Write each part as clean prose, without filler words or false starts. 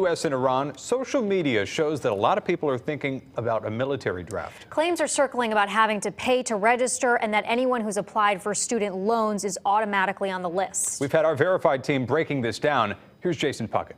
U.S. and Iran, social media shows that a lot of people are thinking about a military draft. Claims are circling about having to pay to register and that anyone who's applied for student loans is automatically on the list. We've had our verified team breaking this down. Here's Jason Puckett.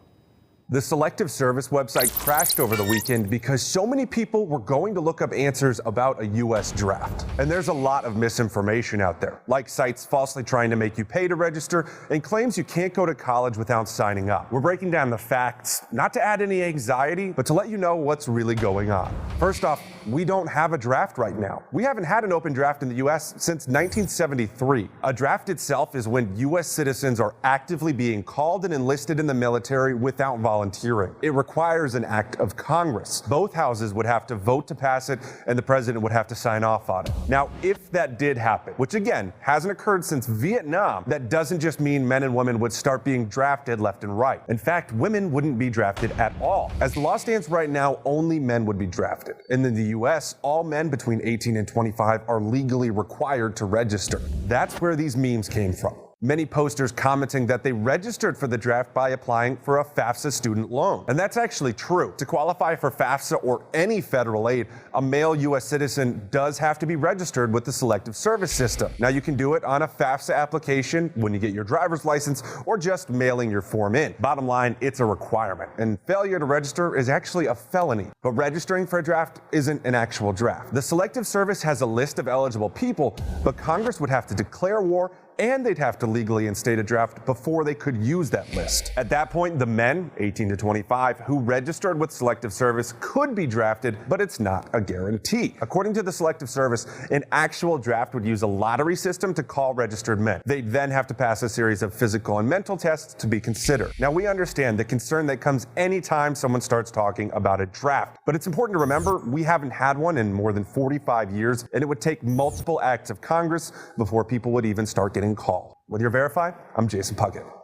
The Selective Service website crashed over the weekend because so many people were going to look up answers about a U.S. draft. And there's a lot of misinformation out there, like sites falsely trying to make you pay to register and claims you can't go to college without signing up. We're breaking down the facts, not to add any anxiety, but to let you know what's really going on. First off, we don't have a draft right now. We haven't had an open draft in the U.S. since 1973. A draft itself is when U.S. citizens are actively being called and enlisted in the military without volunteering. It requires an act of Congress. Both houses would have to vote to pass it, and the president would have to sign off on it. Now, if that did happen, which again hasn't occurred since Vietnam, that doesn't just mean men and women would start being drafted left and right. In fact, women wouldn't be drafted at all. As the law stands right now, only men would be drafted. And in the U.S., all men between 18 and 25 are legally required to register. That's where these memes came from. Many posters commenting that they registered for the draft by applying for a FAFSA student loan. And that's actually true. To qualify for FAFSA or any federal aid, a male U.S. citizen does have to be registered with the Selective Service system. Now, you can do it on a FAFSA application when you get your driver's license or just mailing your form in. Bottom line, it's a requirement. And failure to register is actually a felony. But registering for a draft isn't an actual draft. The Selective Service has a list of eligible people, but Congress would have to declare war and they'd have to legally instate a draft before they could use that list. At that point, the men, 18 to 25, who registered with Selective Service could be drafted, but it's not a guarantee. According to the Selective Service, an actual draft would use a lottery system to call registered men. They'd then have to pass a series of physical and mental tests to be considered. Now, we understand the concern that comes anytime someone starts talking about a draft, but it's important to remember we haven't had one in more than 45 years, and it would take multiple acts of Congress before people would even start getting called. With your verified, I'm Jason Puckett.